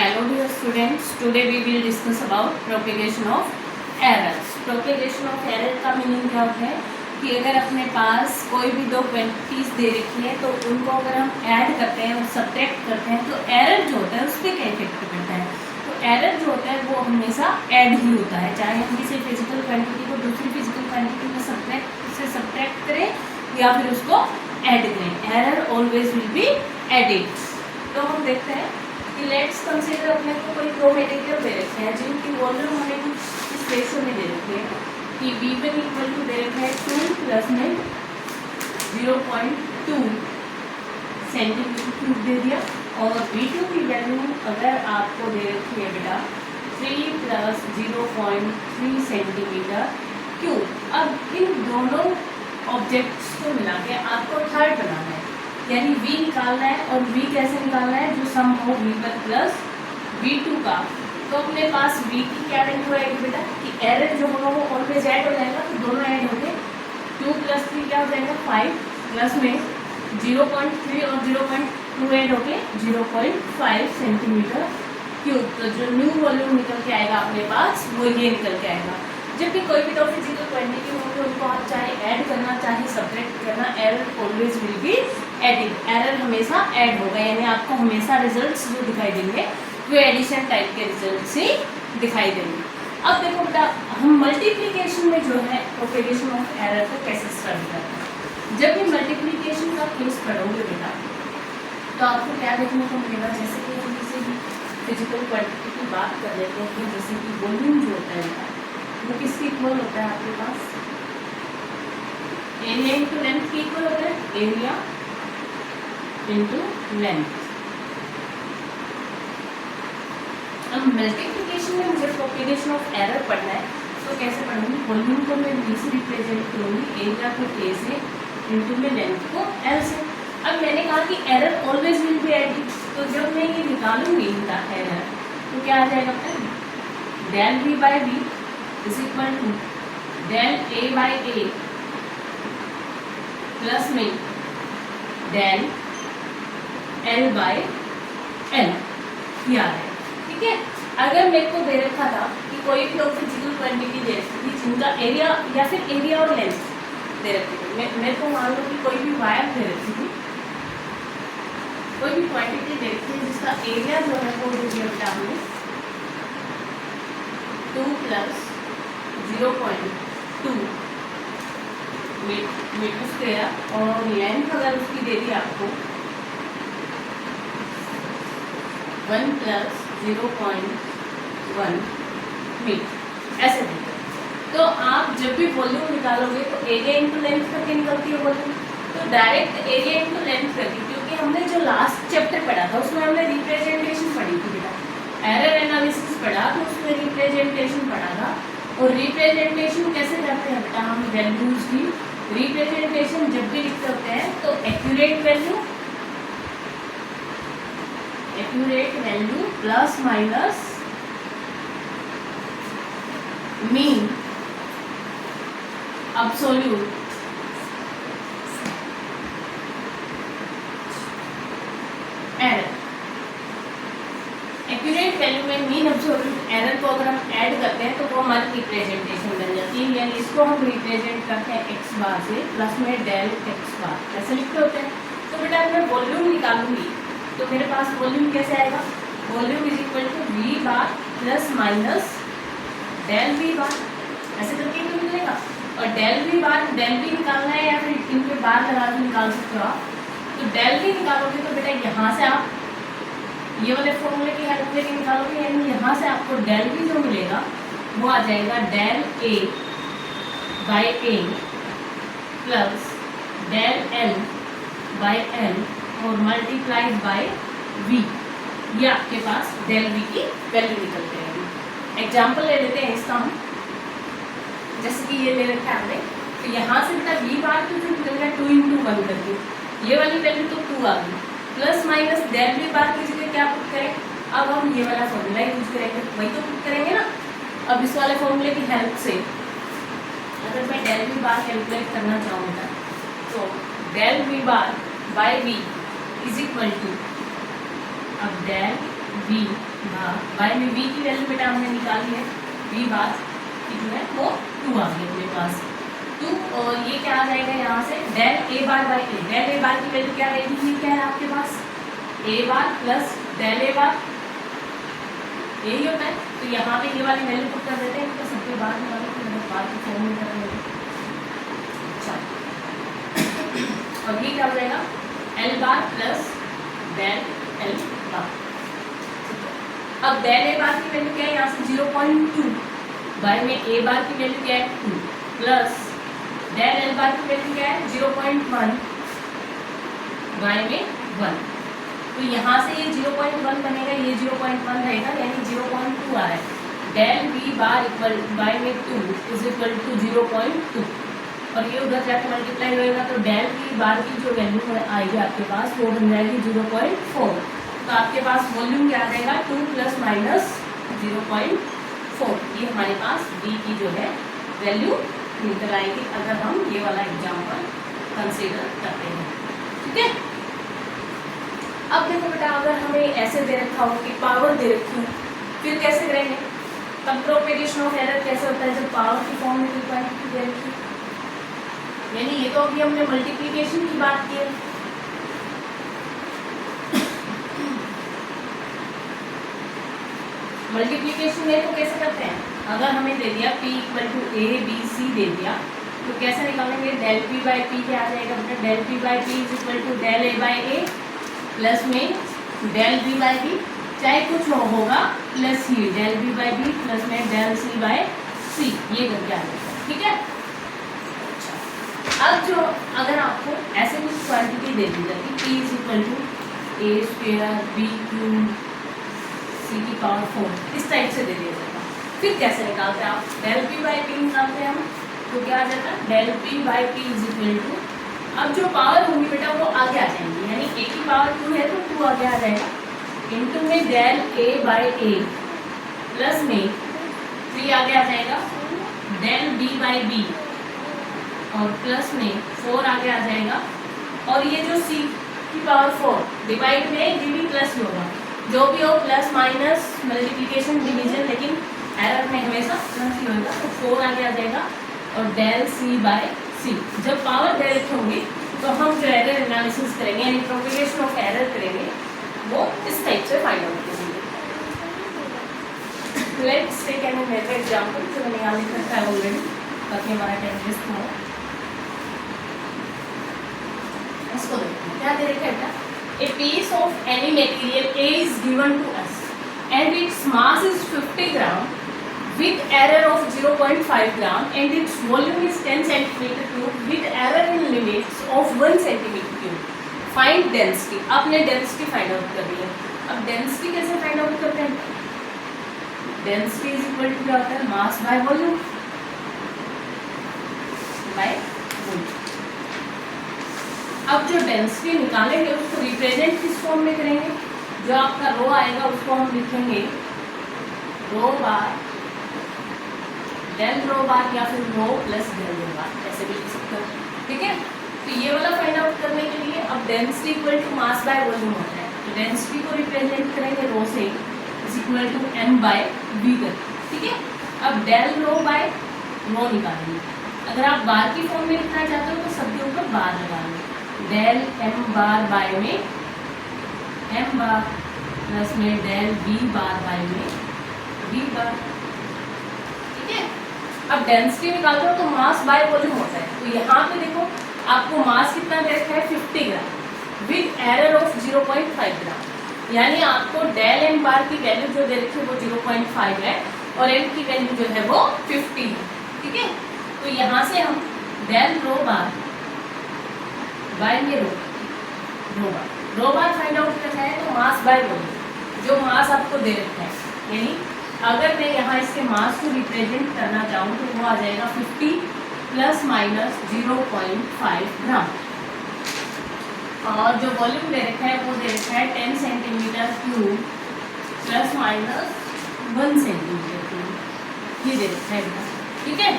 Hello dear students, today we will discuss about propagation of errors. Propagation of error का meaning क्या होता है कि अगर अपने पास कोई भी दो क्वांटिटीज दे रखी है तो उनको अगर हम ऐड करते हैं और सब्ट्रैक्ट करते हैं तो एरर जो होता है उस पर क्या इफेक्ट पड़ता है। तो एरर जो होता है वो हमेशा ऐड ही होता है, चाहे हम किसी फिजिकल क्वांटिटी को दूसरी फिजिकल क्वांटिटी में सब्ट्रैक्ट करें या फिर उसको ऐड करें। Error always will be added. तो हम देखते हैं कि लेट्स कंसीडर अपने को कोई दो मटेरियल दे रखे हैं जिनकी वॉल्यूम हमें कुछ इस रेशो में दे रखी है कि V1 इक्वल टू दे रखा है 2 प्लस में 0.2 सेंटीमीटर क्यूब दे दिया और V2 की वैल्यू अगर आपको दे रखी है बेटा 3 प्लस 0.3 सेंटीमीटर क्यूब। अब इन दोनों ऑब्जेक्ट्स को मिला के आपको थर्ड बनाना है, यानी V निकालना है। और V कैसे निकालना है, जो सम हो V1 प्लस V2 का। तो अपने पास V की क्या वैल्यू आएगी बेटा कि एरर जो होगा वो ऑलवेज ऐड हो जाएगा, तो दोनों ऐड हो गए। 2 प्लस 3 क्या हो जाएगा 5 प्लस में 0.3 और 0.2 ऐड हो गए 0.5 सेंटीमीटर क्यूब। तो जो न्यू वॉल्यूम निकल के आएगा अपने पास वो ये निकल के आएगा। जब भी कोई भी दो फिजिकल क्वांटिटी होंगे उनको आप चाहे ऐड करना चाहे सब्ट्रैक्ट करना, error always will be added. Error हमेशा ऐड होगा, यानी आपको हमेशा रिजल्ट्स जो दिखाई देंगे वो एडिशन टाइप के रिजल्ट्स ही दिखाई देंगे। अब देखो बेटा, हम मल्टीप्लिकेशन में जो है प्रोपेगेशन ऑफ एरर को कैसे स्टडी करते हैं। जब भी मल्टीप्लिकेशन का केस पढ़ोगे बेटा तो आपको क्या देखने को मिलेगा, जैसे कि हम किसी भी फिजिकल क्वांटिटी की बात कर लेते हैं, जैसे कि वॉल्यूम जो होता है वो किसके इक्वल होता है आपके पास, एरिया इंटू लेंथ के इक्वल होता है, एरिया इंटू लेंथ। अब मल्टीप्लिकेशन में मुझे प्रोपेगेशन ऑफ एरर पढ़ना है तो कैसे पढ़ूंगी, वॉल्यूम को मैं V से रिप्रेजेंट करूंगी, एरिया को K से, इंटू में लेंथ को L से। अब मैंने कहा कि error always will be added, तो जब मैं ये निकालूंगी इनका एरर तो क्या आ जाएगा पता, del V by V is equal to del A by A plus में डेल L बाई L किया है। ठीक है, अगर मेरे को दे रखा था कि कोई भी लोग फिजिकल क्वांटिटी दे रखी थी जिनका एरिया या फिर एरिया और लेंथ दे रखी थी, मेरे को मान लो कि कोई भी वायर दे रखी थी, कोई भी क्वांटिटी दे रखी है जिसका एरिया जो है वो दे दिया बेटा हमने 2 प्लस 0.2 मीटर स्क्वायर और लेंथ अगर उसकी दे दी आपको 1 प्लस 0.1 मीटर, ऐसे देते। तो आप जब भी वॉल्यूम निकालोगे तो एरिया इंटू लेंथ करके निकलती है वॉल्यूम, तो डायरेक्ट एरिया इंटू लेंथ करके, क्योंकि हमने जो लास्ट चैप्टर पढ़ा था उसमें हमने रिप्रेजेंटेशन पढ़ी थी बेटा, एरर एनालिसिस पढ़ा तो उसमें रिप्रेजेंटेशन पढ़ा था। और रिप्रेजेंटेशन कैसे करते हैं बेटा, हम वैल्यूज की रिप्रेजेंटेशन जब भी लिखते होते हैं तो accurate value plus minus mean absolute error. Accurate value में मीन अब्सोल्यूट एरर को अगर हम ऐड करते हैं तो वो हमारी रिप्रेजेंटेशन बन जाती है, यानी इसको हम रिप्रेजेंट करते हैं एक्स बार से प्लस में डेल एक्स बार, ऐसे लिखते होते हैं। तो बेटा मैं वॉल्यूम निकालूंगी तो मेरे पास वॉल्यूम कैसे आएगा, volume is equal to V bar plus minus del V bar, ऐसे करके तो मिलेगा। और डेल V निकालना है या फिर इनके बार लगा के निकाल सकते हो आप। तो डेल V निकालोगे तो बेटा यहाँ से आप ये वाले फॉर्मूले की हेल्प लेके निकालोगे, यानी यहाँ से आपको डेल V जो मिलेगा वो आ जाएगा del A by A plus del L by L और मल्टीप्लाइड बाई V, ये आपके पास डेल V की वैल्यू निकल जाएगी। एग्जाम्पल ले लेते हैं इसका हम, जैसे कि ये ले रखा है हमने, तो यहाँ से बेटा V बार तो जो निकल गया 2 इंटू 1 करके, ये वाली वैल्यू तो 2 आ गई, प्लस माइनस डेल V बार की जगह क्या पुट करें, अब हम ये वाला फॉर्मूला यूज करेंगे, वही तो पुट करेंगे ना। अब इस वाले फॉर्मूले की हेल्प से अगर मैं डेल V बार कैलकुलेट करना चाहूँगा तो del V bar by V is equal to, अब डेल वी बार, बाय में वी की वैल्यू बेटा हमने निकाली है, वी बार की जो है वो 2 आ गई मेरे पास 2, और ये क्या आ जाएगा यहाँ से del A bar by A, del A bar की वैल्यू क्या रहेगी, क्या है आपके पास ए बार प्लस डेल ए बार, यही होता है। तो यहाँ पे ये वाली वैल्यू पुट कर देते हैं, तो सबके बाद में वाले बार की फॉर्म में कर देंगे। अच्छा, और ये क्या हो जाएगा L bar plus del L bar. अब डेल ए बार की वैल्यू क्या है यहाँ से 0.2, बाय में ए बार की वैल्यू क्या है 2 प्लस डेल एल बार की वैल्यू क्या है 0.1, बाय में 1। तो यहाँ से ये 0.1 बनेगा, ये 0.1 रहेगा, यानी 0.2 आ रहा है। Del V bar equal by में 2 इज इक्वल टू 0.2, और ये उधर जाके मल्टीप्लाई होएगा, तो डेल वी बार की जो वैल्यू आएगी आपके पास वो बन जाएगी 0.4। तो आपके पास वॉल्यूम क्या आ जाएगा 2 प्लस माइनस 0.4, ये हमारे पास वी की जो है वैल्यू निकल आएगी अगर हम ये वाला एग्जाम्पल कंसीडर करते हैं। ठीक है, अब देखो बेटा अगर हमें ऐसे दे रखा हो कि पावर दे रखी हो, फिर कैसे करेंगे, तब प्रोपेगेशन ऑफ एरर कैसे होता है जब पावर की फॉर्म में दे रखी, यानी ये तो अभी हमने मल्टीप्लिकेशन की बात की है। मल्टीप्लिकेशन में तो कैसे करते हैं, अगर हमें दे दिया p equal to A B C दे दिया, तो कैसे निकालेंगे, डेल p बाई पी क्या आ जाएगा बेटा, del p by P is equal to del A by A plus में डेल बी बाई बी, चाहे कुछ होगा प्लस ही del B by B plus में डेल सी बाई सी, ये करके आ जाएगा। ठीक है, अच्छा अब जो अगर आपको ऐसे कुछ क्वांटिटी दे दी जाती p is equal to A square B cube C की पावर 4, इस टाइप से दे दिया जाएगा, फिर कैसे निकालते हैं आप, डेल पी बाई पी निकालते हैं हम, तो क्या आ जाता है del P by P is equal to, अब जो पावर होगी बेटा वो आगे आ जाएंगी, यानी ए की पावर 2 है तो 2 आगे आ जाएगा, इनटू में del A by A plus में 3 आगे आ जाएगा, डेल बी बाई बी और प्लस में 4 आगे आ जाएगा, और ये जो सी की पावर 4 डिवाइड में ये भी प्लस ही होगा, जो भी हो प्लस माइनस मल्टीप्लिकेशन डिवीजन, लेकिन एरर में हमेशा प्लस ही होगा, तो 4 आगे आ जाएगा, और डेल सी बाई सी। जब पावर डायरेक्ट होंगी तो हम जो एरर एनालिसिस करेंगे यानी प्रोपेगेशन ऑफ एरर करेंगे वो इस टाइप से फाइंड आउट करेंगे। लेट्स टेक एन एग्जांपल, जो मैंने यहाँ लिख रखा है ऑलरेडी ताकि हमारा टाइम वेस्ट हो। इसको देखो क्या दे रखा है बेटा, a piece of any material A is given to us and its mass is 50 gram with error of 0.5 gram and its volume is 10 centimeter cube with error in limits of 1 centimeter cube. Find density. आपने density find out कर ली है। अब density कैसे find out करते हैं? Density is equal to क्या होता है, mass by volume by volume। अब जो density निकालेंगे उसको रिप्रेजेंट किस फॉर्म में करेंगे, जो आपका रो आएगा उसको हम लिखेंगे रो बार डेल रो बार या फिर रो प्लस डेल रो बार, ऐसे भी लिख सकते हो। ठीक है, तो ये वाला फाइंड आउट करने के लिए अब density equal to mass by volume होता है, तो डेंसिटी को रिप्रेजेंट करेंगे रो से is equal to m by v कर। ठीक है, अब डेल रो बाय रो निकालेंगे, अगर आप बार की फॉर्म में लिखना चाहते हो तो सबके ऊपर बार लगा लेंगे, डेल m बार बाय में m बार प्लस में डेल v बार बाय में v बार। ठीक है, अब डेंसिटी निकालते हो तो मास बाय वॉल्यूम होता है, तो यहाँ पे देखो आपको मास कितना दे रखा है 50 ग्राम विद एरर ऑफ 0.5 ग्राम, यानी आपको डेल एम बार की वैल्यू जो दे रखी है वो 0.5 है और एम की वैल्यू जो है वो 50 है। ठीक है, तो यहाँ से हम डेल रो बार बाय में रो बार फाइंड आउट करना है तो मास बाय वॉल्यूम, जो मास आपको दे रखा है, यानी अगर मैं यहाँ इसके मास को रिप्रेजेंट करना चाहूँ तो वो आ जाएगा 50 प्लस माइनस 0.5 ग्राम, और जो वॉल्यूम दे रखा है वो दे रखा है 10 centimetre cube plus minus 1 centimetre cube, ये दे रखा है। ठीक है,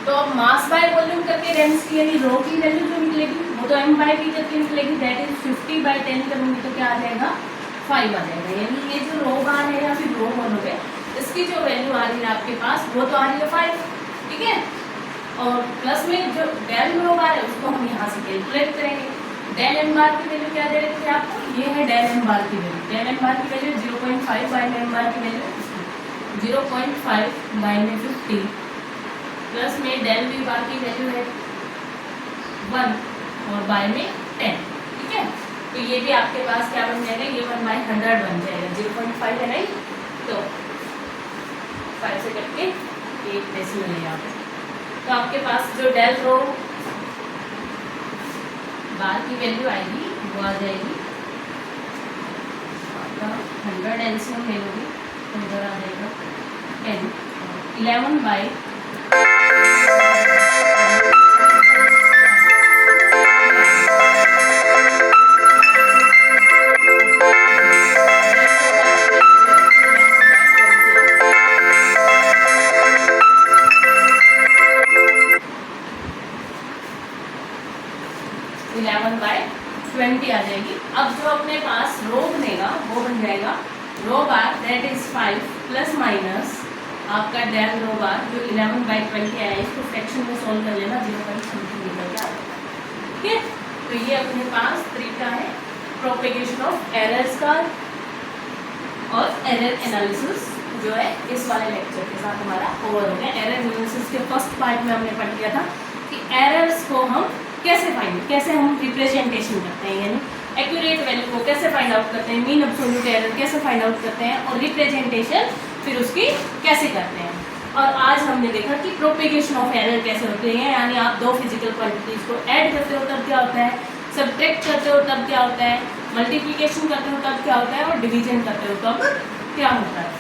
तो अब मास बाय वॉल्यूम करके डेंसिटी यानी रो की वैल्यू जो निकलेगी वो तो m बाय v करके निकलेगी, दैट इज 50 बाय 10 करूँगी तो क्या आ जाएगा 5 आ जाएगा। यानी ये जो रो बार है या फिर रो बोलोगे, इसकी जो वैल्यू आ रही है आपके पास वो तो आ रही है 5, ठीक है। और प्लस में जो डेल रो बार है उसको हम यहाँ से कैलकुलेट करेंगे। डेल एम बार की वैल्यू क्या दे रखी है आपको, ये है डेल एम बार की वैल्यू। डेल एम बार की वैल्यू 0.5 बाय में एम बार की वैल्यू 0.5 बाय में 50 प्लस में डेल वी बार की वैल्यू है 1 और बाय में 10, ठीक है। तो ये भी आपके पास क्या बन जाएगा, ये 1/100 बन जाएगा। 0.5 है नहीं, तो 5 से कट के 1 डेसिमल है यहाँ पे। तो आपके पास जो डेल रो बार की वैल्यू आएगी वो आ जाएगी आपका 100 एलसीएम ले लोगे तो इधर आ जाएगा 10, 11 बाई 11/20 आ जाएगी। अब जो अपने पास रो बनेगा वो बन जाएगा रो बार दैट इज 5 प्लस माइनस आपका डेल रो बार जो 11/20 आया, इसको फ्रैक्शन में सोल्व कर लेना, 0.something निकल के आ जाएगा, ठीक है। तो ये अपने पास तरीका है प्रोपेगेशन ऑफ एरर्स का और एरर एनालिसिस जो है इस वाले लेक्चर के साथ हमारा ओवर हो गया। एरर एनालिसिस के फर्स्ट पार्ट में हमने पढ़ लिया था कि एरर्स को हम कैसे हम रिप्रेजेंटेशन करते हैं, यानी एक्यूरेट वैल्यू को कैसे फाइंड आउट करते हैं, मीन एब्सोल्यूट एरर कैसे फाइंड आउट करते हैं और रिप्रेजेंटेशन फिर उसकी कैसे करते हैं। और आज हमने देखा कि प्रोपेगेशन ऑफ एरर कैसे होते हैं, यानी आप दो फिजिकल क्वांटिटीज को ऐड करते हो तब क्या होता है, सब्ट्रैक्ट करते हो तब क्या होता है, मल्टीप्लिकेशन करते हो तब क्या होता है और डिवीजन करते हो तब क्या होता है।